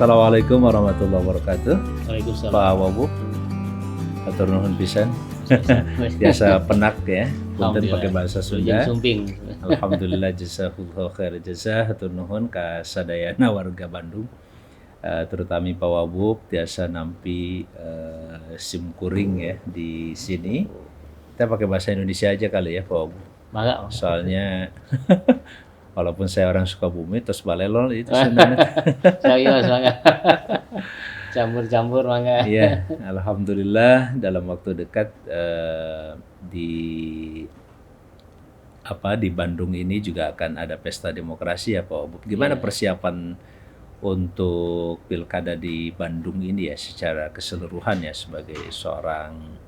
Assalamualaikum warahmatullahi wabarakatuh. Waalaikumsalam. Pak Wabu, atur nuhun pisan. Biasa penak ya, punten pakai bahasa Sunda. Sumping. Alhamdulillah jazakumullah khair jazah, atur nuhun ka sadayana warga Bandung. Terutama Pak Wabu biasa nampi sim kuring ya di sini. Kita pakai bahasa Indonesia aja kali ya Pak Wabu. Mangga. Soalnya walaupun saya orang Sukabumi terus balelol itu sebenarnya. Soalnya campur-campur mangga. Iya, alhamdulillah dalam waktu dekat di Bandung ini juga akan ada pesta demokrasi ya Pak Wabu. Gimana persiapan untuk pilkada di Bandung ini ya secara keseluruhan ya sebagai seorang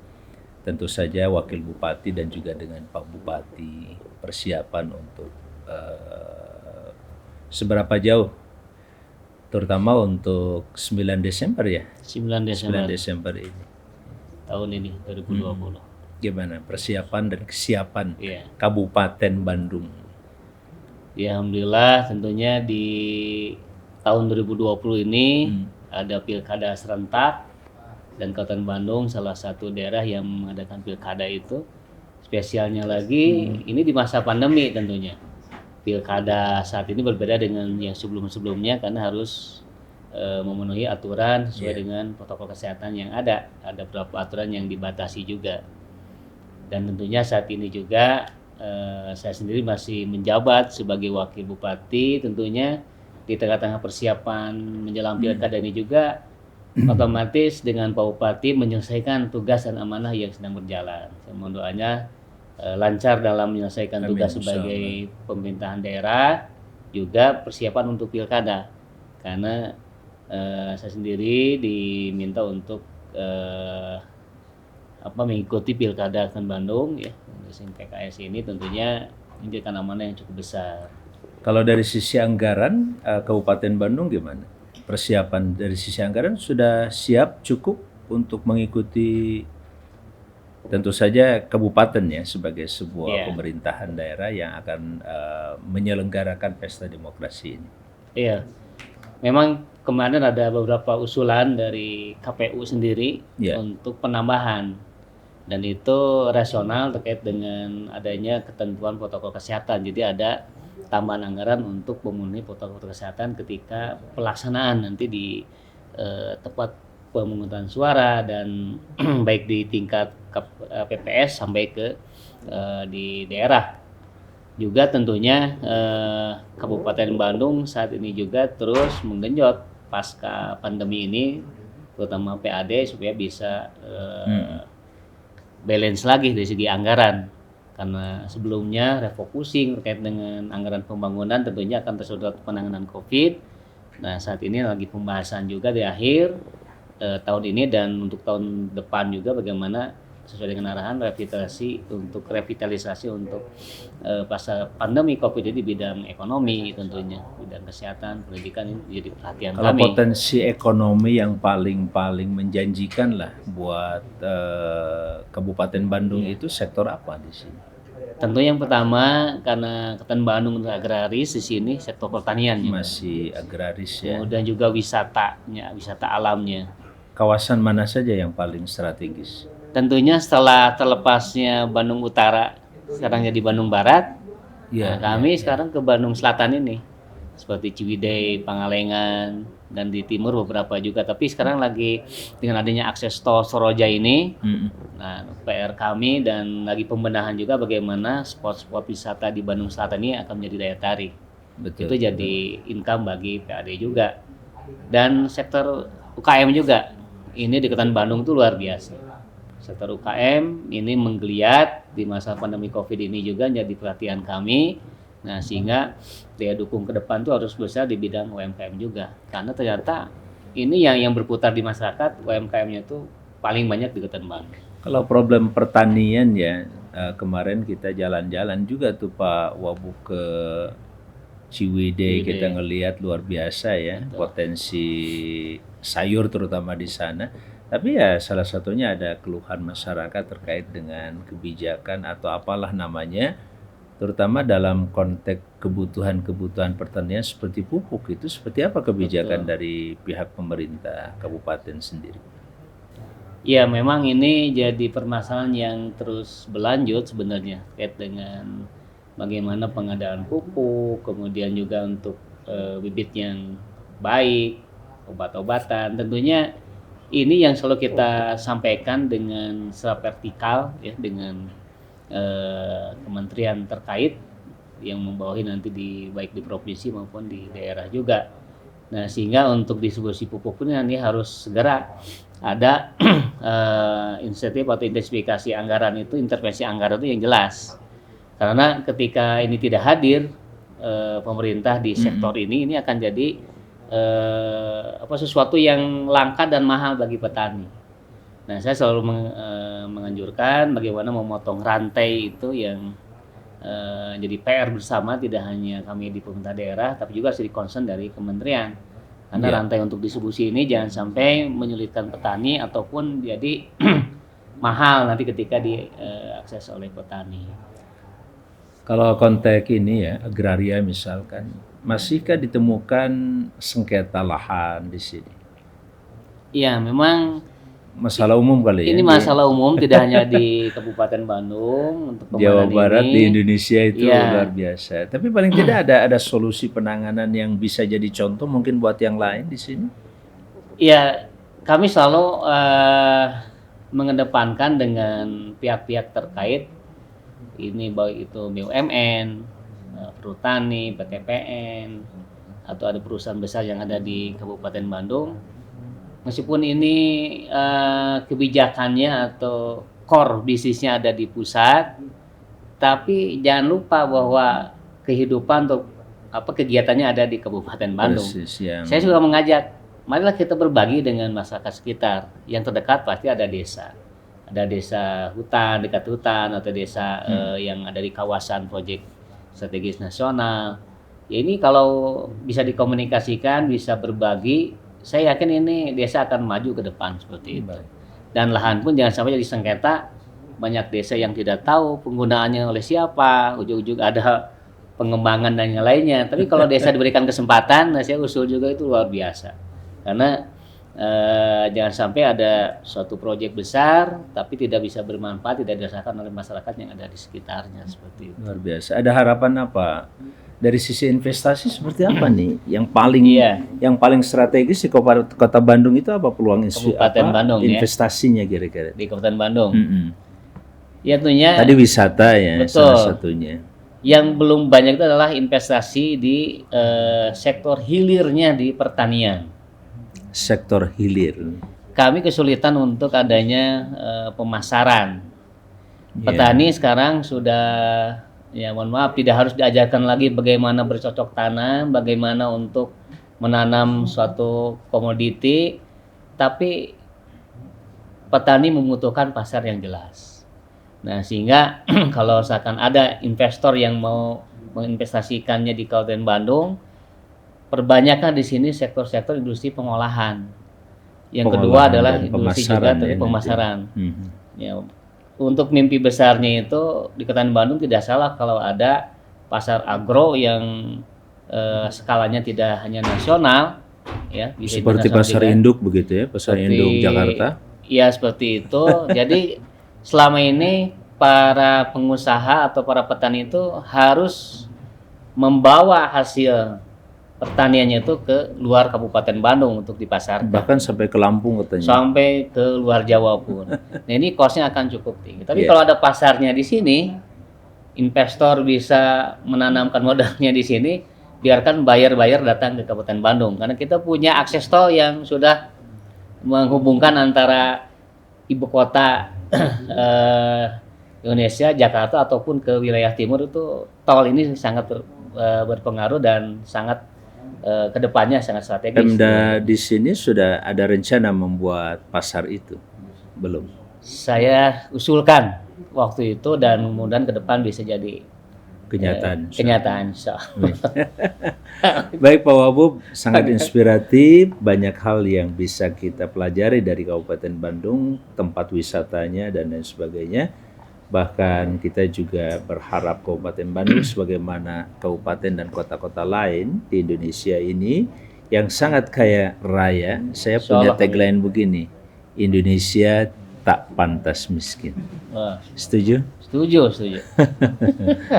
tentu saja wakil bupati dan juga dengan Pak Bupati, persiapan untuk seberapa jauh terutama untuk 9 Desember ya? 9 9 Desember Desember ini. tahun ini 2020. Gimana persiapan dan kesiapan Iya. Kabupaten Bandung? Ya, alhamdulillah tentunya di tahun 2020 ini ada pilkada serentak dan Kabupaten Bandung salah satu daerah yang mengadakan pilkada itu. Spesialnya lagi ini di masa pandemi tentunya. Pilkada saat ini berbeda dengan yang sebelum-sebelumnya karena harus memenuhi aturan sesuai dengan protokol kesehatan yang ada. Ada beberapa aturan yang dibatasi juga. Dan tentunya saat ini juga saya sendiri masih menjabat sebagai wakil bupati. Tentunya di tengah-tengah persiapan menjelang pilkada ini juga otomatis dengan Pak Bupati menyelesaikan tugas dan amanah yang sedang berjalan. Saya mohon doanya lancar dalam menyelesaikan tugas sebagai pemerintahan daerah, juga persiapan untuk pilkada. Karena saya sendiri diminta untuk mengikuti pilkada Kabupaten Bandung ya, PKS ini tentunya menjadikan amanah yang cukup besar. Kalau dari sisi anggaran Kabupaten Bandung gimana? Persiapan dari sisi anggaran sudah siap cukup untuk mengikuti tentu saja kabupaten ya sebagai sebuah pemerintahan daerah yang akan menyelenggarakan pesta demokrasi ini. Iya, memang kemarin ada beberapa usulan dari KPU sendiri untuk penambahan dan itu rasional terkait dengan adanya ketentuan protokol kesehatan. Jadi ada tambahan anggaran untuk memenuhi protokol kesehatan ketika pelaksanaan nanti di tempat pemungutan suara dan baik di tingkat PPS sampai ke di daerah. Juga tentunya Kabupaten Bandung saat ini juga terus menggenjot pasca pandemi ini, terutama PAD supaya bisa balance lagi dari segi anggaran. Karena sebelumnya refocusing terkait dengan anggaran pembangunan tentunya akan tersedot penanganan COVID. Nah saat ini lagi pembahasan juga di akhir tahun ini dan untuk tahun depan juga bagaimana sesuai dengan arahan revitalisasi untuk pasca pandemi COVID ini di bidang ekonomi tentunya, bidang kesehatan, pendidikan ini jadi perhatian Kalau kami. Potensi ekonomi yang paling menjanjikan lah buat Kabupaten Bandung itu sektor apa di sini? Tentu yang pertama karena Kabupaten Bandung agraris di sini sektor pertanian masih agraris ya. Kemudian juga wisatanya, wisata alamnya. Kawasan mana saja yang paling strategis? Tentunya setelah terlepasnya Bandung Utara sekarang jadi Bandung Barat, kami sekarang ke Bandung Selatan ini seperti Ciwidey, Pangalengan dan di timur beberapa juga. Tapi sekarang lagi dengan adanya akses tol Soroja ini, nah PR kami dan lagi pembenahan juga bagaimana spot-spot wisata di Bandung Selatan ini akan menjadi daya tarik. Itu jadi income bagi PAD juga. Dan sektor UKM juga. Ini di Kabupaten Bandung itu luar biasa. Sektor UKM ini menggeliat di masa pandemi COVID ini juga jadi perhatian kami. Nah, sehingga daya dukung ke depan itu harus besar di bidang UMKM juga. Karena ternyata ini yang berputar di masyarakat, UMKM-nya itu paling banyak di Kabupaten Bandung. Kalau problem pertanian ya, kemarin kita jalan-jalan juga tuh Pak Wabu ke Ciwidey, kita ngelihat luar biasa ya, potensi sayur terutama di sana. Tapi ya salah satunya ada keluhan masyarakat terkait dengan kebijakan atau apalah namanya terutama dalam konteks kebutuhan-kebutuhan pertanian seperti pupuk, itu seperti apa kebijakan dari pihak pemerintah kabupaten sendiri? Ya, memang ini jadi permasalahan yang terus berlanjut sebenarnya terkait dengan bagaimana pengadaan pupuk, kemudian juga untuk bibit yang baik, obat-obatan. Tentunya ini yang selalu kita sampaikan dengan secara vertikal ya, dengan kementerian terkait yang membawahi nanti baik di provinsi maupun di daerah juga. Nah, sehingga untuk distribusi pupuk pun nanti harus segera ada insentif atau intensifikasi anggaran itu, intervensi anggaran itu yang jelas. Karena ketika ini tidak hadir pemerintah di sektor ini akan jadi sesuatu yang langka dan mahal bagi petani. Nah, saya selalu menganjurkan bagaimana memotong rantai itu yang jadi PR bersama, tidak hanya kami di pemerintah daerah, tapi juga harus jadi concern dari kementerian. Karena rantai untuk distribusi ini jangan sampai menyulitkan petani ataupun jadi mahal nanti ketika diakses oleh petani. Kalau konteks ini ya, agraria misalkan, masihkah ditemukan sengketa lahan di sini? Iya, memang masalah umum kali ya. Ini masalah umum tidak hanya di Kabupaten Bandung, untuk Jawa Barat ini, di Indonesia itu luar biasa. Tapi paling tidak ada solusi penanganan yang bisa jadi contoh mungkin buat yang lain di sini. Iya, kami selalu mengedepankan dengan pihak-pihak terkait. Ini baik itu BUMN, Perhutani, PTPN, atau ada perusahaan besar yang ada di Kabupaten Bandung. Meskipun ini kebijakannya atau core bisnisnya ada di pusat, tapi jangan lupa bahwa kehidupan untuk kegiatannya ada di Kabupaten Bandung. Saya juga mengajak, marilah kita berbagi dengan masyarakat sekitar. Yang terdekat pasti ada desa. Ada desa hutan, dekat hutan, atau desa yang ada di kawasan proyek strategis nasional. Ya, ini kalau bisa dikomunikasikan, bisa berbagi, saya yakin ini desa akan maju ke depan seperti itu. Dan lahan pun jangan sampai jadi sengketa. Banyak desa yang tidak tahu penggunaannya oleh siapa, ujung-ujung ada pengembangan dan yang lainnya. Tapi kalau desa diberikan kesempatan, saya usul juga itu luar biasa. Karena jangan sampai ada suatu proyek besar tapi tidak bisa bermanfaat, tidak dirasakan oleh masyarakat yang ada di sekitarnya seperti itu. Luar biasa. Ada harapan apa? Dari sisi investasi seperti apa nih? Yang paling strategis di Kota Bandung itu apa peluang Bandung, investasinya kira-kira? Di Kabupaten Bandung. Ya, tentunya tadi wisata ya, betul, salah satunya. Yang belum banyak itu adalah investasi di sektor hilirnya di pertanian. Sektor hilir. Kami kesulitan untuk adanya pemasaran. Petani sekarang sudah, ya mohon maaf, tidak harus diajarkan lagi bagaimana bercocok tanam, bagaimana untuk menanam suatu komoditi, tapi petani membutuhkan pasar yang jelas. Nah, sehingga kalau misalkan ada investor yang mau menginvestasikannya di Kabupaten Bandung, perbanyakkan di sini sektor-sektor industri pengolahan. Yang kedua adalah industri juga dari pemasaran. Ya, untuk mimpi besarnya itu di Kabupaten Bandung tidak salah kalau ada pasar agro yang skalanya tidak hanya nasional, ya, bisa seperti pasar juga induk begitu ya, pasar induk Jakarta. Iya, seperti itu. Jadi selama ini para pengusaha atau para petani itu harus membawa hasil pertaniannya itu ke luar Kabupaten Bandung untuk dipasarkan. Bahkan sampai ke Lampung katanya. Sampai ke luar Jawa pun. Nah, ini cost-nya akan cukup tinggi. Tapi kalau ada pasarnya di sini, investor bisa menanamkan modalnya di sini, biarkan bayar-bayar datang ke Kabupaten Bandung. Karena kita punya akses tol yang sudah menghubungkan antara ibu kota Indonesia, Jakarta, ataupun ke wilayah timur. Itu tol ini sangat berpengaruh dan sangat kedepannya sangat strategis. Pemda di sini sudah ada rencana membuat pasar itu? Belum? Saya usulkan waktu itu dan mudah-mudahan ke depan bisa jadi kenyataan. Baik Pak Wabub, sangat inspiratif, banyak hal yang bisa kita pelajari dari Kabupaten Bandung, tempat wisatanya dan lain sebagainya. Bahkan kita juga berharap Kabupaten Bandung sebagaimana kabupaten dan kota-kota lain di Indonesia ini yang sangat kaya raya. Saya punya tagline begini, Indonesia tak pantas miskin. Wah, Setuju? setuju, setuju.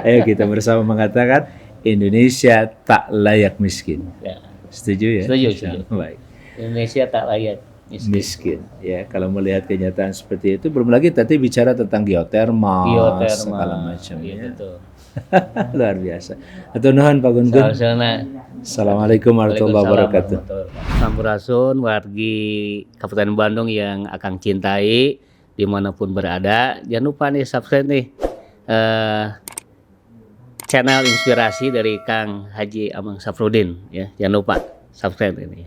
Ayo kita bersama mengatakan Indonesia tak layak miskin. Ya. Setuju ya? Setuju, setuju. Baik. Indonesia tak layak Miskin. Ya, kalau melihat kenyataan seperti itu, belum lagi tadi bicara tentang geotermal, segala macam Iya, ya. betul. Luar biasa. Atau nuhun Pak Gun Gun. Assalamualaikum warahmatullahi wabarakatuh. Sampurasun wargi Kabupaten Bandung yang Akang cintai dimanapun berada, jangan lupa nih subscribe nih channel inspirasi dari Kang Haji Amang Safrudin ya, jangan lupa subscribe ini.